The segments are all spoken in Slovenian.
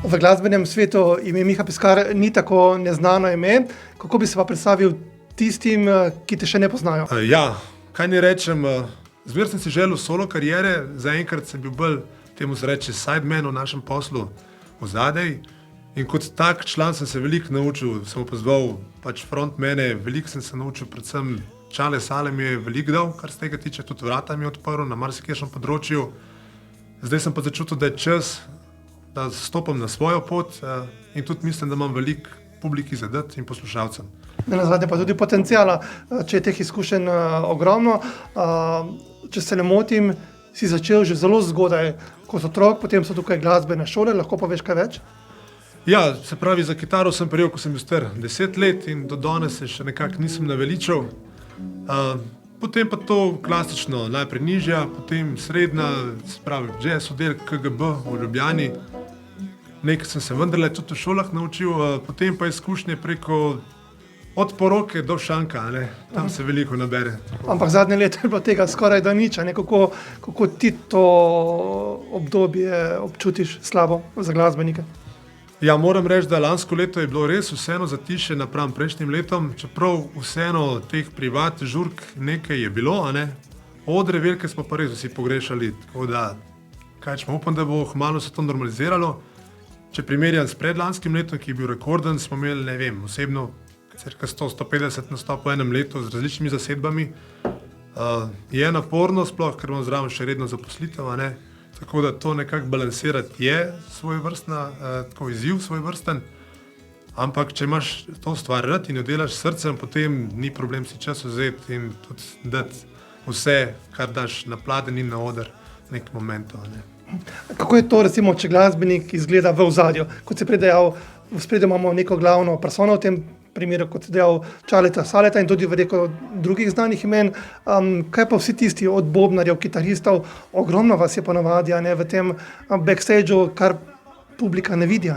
V glasbenem svetu ime Miha Peskar ni tako neznano ime. Kako bi se pa predstavil tistim, ki te še ne poznajo? Ja, kaj ne rečem, zmeraj sem si želel solo kariere, zaenkrat sem bil bolj, temu se reče, sideman v našem poslu ozadej. In kot tak član sem se veliko naučil, sem opazoval pač frontmene, veliko sem se naučil, predvsem Čale Sale mi je veliko dal, kar se tega tiče, tudi vrata mi je odprl na marsikajšnjem področju. Zdaj sem pa začutil, da je čas, da stopam na svojo pot in tudi mislim, da imam veliko publiki zadati in poslušalcem. Nenazadnje pa tudi potencijala, če je teh izkušenj ogromno. Če se ne motim, si začel že zelo zgodaj kot otrok, potem so tukaj glasbene šole, lahko poveš kaj več? Ja, se pravi, za kitaro sem prijel, ko sem bil star 10 let in do danes se še nekako nisem naveličal. Potem pa to klasično, najprej nižja, potem srednja, se pravi jazz oddelek KGB v Ljubljani. Nekaj sem se vendarle tudi v šolah naučil, potem pa izkušnje preko od poroke do šanka, tam se veliko nabere. Ampak zadnje leto je bilo tega skoraj da nič, kako ti to obdobje občutiš slabo za glasbenike? Ja, moram reči, da lansko leto je bilo res vseeno zatišje napram prejšnjim letom, čeprav vseeno teh privat žurk nekaj je bilo, Odre velike smo pa res vsi pogrešali, tako da, upam, da bo kmalu se to normaliziralo. Če primerjam s predlanskim letom, ki je bil rekorden, smo imeli, ne vem, osebno cirka 100-150 nastopov v enem letu z različnimi zasedbami. Je naporno sploh, ker imam zraven še redno zaposlitev, tako da to nekako balansirati je svojevrstna, tako izziv svojevrsten. Ampak če imaš to stvar rad in jo delaš s srcem, potem ni problem si čas vzeti in tudi dati vse, kar daš na pladen in na oder v nekem momentu. Kako je to, recimo, če glasbenik izgleda v ozadju? Kot si predejal, v spredju imamo neko glavno persono, v tem primeru, kot si dejal, Čaleta Saleta in tudi veliko drugih znanih imen. Kaj pa vsi tisti od bobnarjev, kitaristov, ogromno vas je ponavadi v tem backstageu, kar publika ne vidi,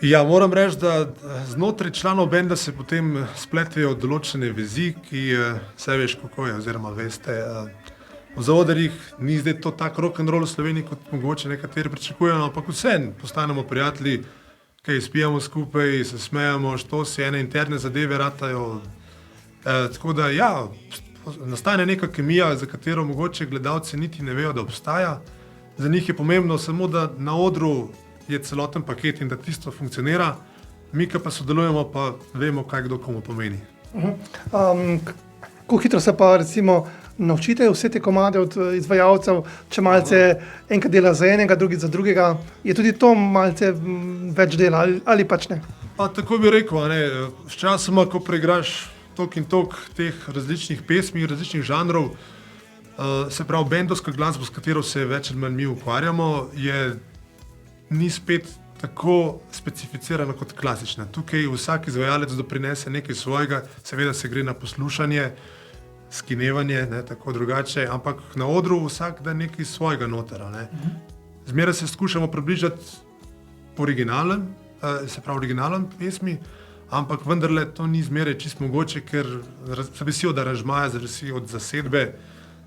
Ja, moram reči, da znotraj članov benda se potem spletejo določene vezi, ki vse veš, kako je, oziroma veste, v zaodrjih ni zdaj to tak rock'n'roll v Sloveniji, kot mogoče nekateri pričakujejo, ampak vseeno postanemo prijatelji, kaj spijamo skupaj, se smejamo, što si ene interne zadeve ratajo. Tako da ja, nastane neka kemija, za katero mogoče gledalci niti ne vejo, da obstaja. Za njih je pomembno samo, da na odru je celoten paket in da tisto funkcionira. Mi, ki pa sodelujemo, pa vemo, kaj kdo komu pomeni. Kako hitro se pa recimo naučite vse te komade od izvajalcev, če malce enkrat dela za enega, drugi za drugega, je tudi to malce več dela ali pač ne? Pa tako bi rekel, sčasoma, ko preigraš toliko in toliko teh različnih pesmi, različnih žanrov, se pravi bendovska glasba, s katero se več ali manj mi ukvarjamo, ni spet tako specificirana kot klasična. Tukaj vsak izvajalec doprinese nekaj svojega, seveda se gre na poslušanje, skinevanje, tako drugače, ampak na odru vsak da nekaj svojega noter. Zmeraj se skušamo približati originalen, se pravi originalen pesmi, ampak vendarle to ni zmeraj čisto mogoče, ker zavisi od aranžmaja, zavisi od zasedbe.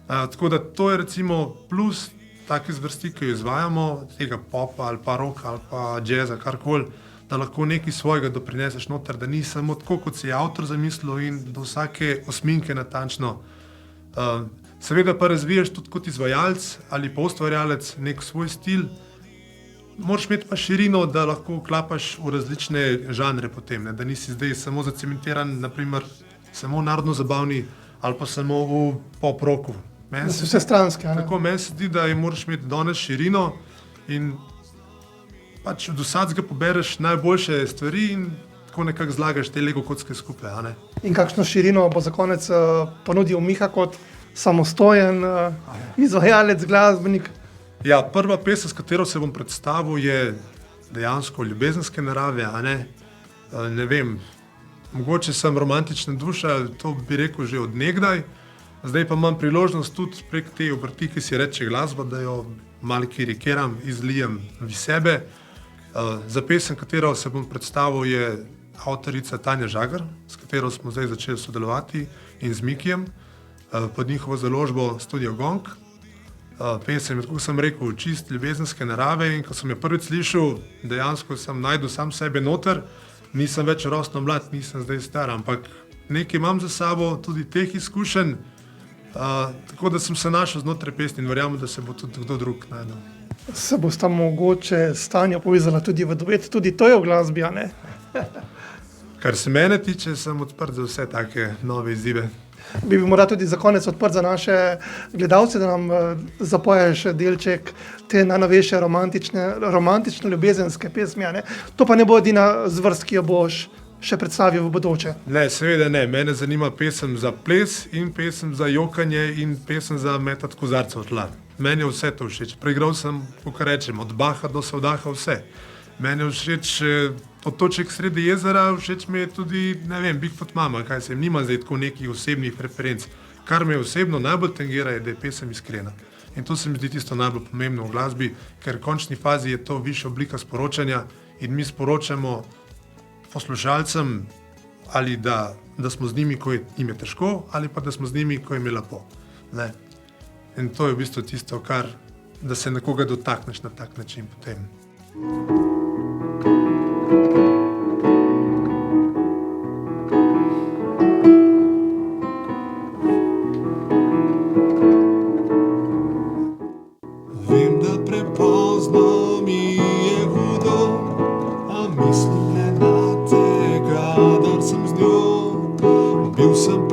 Tako da to je recimo plus take zvrsti, ki jo izvajamo, tega popa ali pa rock ali pa jazza, karkoli, da lahko nekaj svojega doprineseš noter, da ni samo tako, kot si je avtor zamislil in do vsake osminke natančno. Seveda pa razviješ tudi kot izvajalec ali pa ustvarjalec nek svoj stil, moraš imeti pa širino, da lahko vklapaš v različne žanre potem, da nisi zdaj samo zacementiran, naprimer samo narodno-zabavni ali pa samo v pop-rocku. Da so vse stranske. Tako, meni se zdi, da moraš imeti danes širino in pač od vsakega pobereš najboljše stvari in tako nekako zlagaš te Lego kocke skupaj. In kakšno širino bo za konec ponudil Miha kot samostojen izvajalec, glasbenik? Ja, prva pesem, s katero se bom predstavil, je dejansko ljubezenske narave, ne vem, mogoče sem romantična duša, to bi rekel že od nekdaj. Zdaj pa imam priložnost tudi prek te obrti, ki si reče glasba, da jo malo karikiram, izlijem v sebe. Za pesem, katero se bom predstavil, je avtorica Tanja Žagar, s katero smo zdaj začeli sodelovati, in z Mikijem pod njihovo založbo Studio Gong. pesem, kot sem rekel, čist ljubezenske narave in ko sem jo prvič slišal, dejansko sem najdel sam sebe noter, nisem več rosno mlad, nisem zdaj star, ampak nekaj imam za sabo, tudi teh izkušenj, tako da sem se našel znotraj pesmi in verjamem, da se bo tudi kdo drug najdel. Se bosta mogoče s Tanjo povezala tudi v duet, tudi to je v glasbi, a ne? Kar se mene tiče, sem odprt za vse take nove izzive. Bi morda tudi za konec odprt za naše gledalce, da nam zapoješ delček te najnovejše romantično-ljubezenske pesmi, a ne? To pa ne bo edina zvrst, ki jo boš še predstavil v bodoče. Ne, seveda ne. Mene zanima pesem za ples in pesem za jokanje in pesem za metati kozarce v tla. Meni je vse to všeč. Preigral sem, kako rečem, od Baha do Savdaha vse. Meni je všeč Otoček sredi jezera, všeč mi je tudi, ne vem, Bigfoot Mama, kaj se jim nima zdaj tako nekih osebnih preferenc. Kar me osebno najbolj tangira je, da je pesem iskrena. In to se mi zdi tisto najbolj pomembno v glasbi, ker v končni fazi je to višja oblika sporočanja in mi sporočamo poslušalcem ali da smo z njimi, ko jim je težko, ali pa da smo z njimi, ko jim je lepo. Ne? In to je v bistvu tisto, kar, da se nekoga dotakneš na tak način potem. Vem, da prepozno mi je hudo, a mislim le na te, kadar sem z njo. Bil sem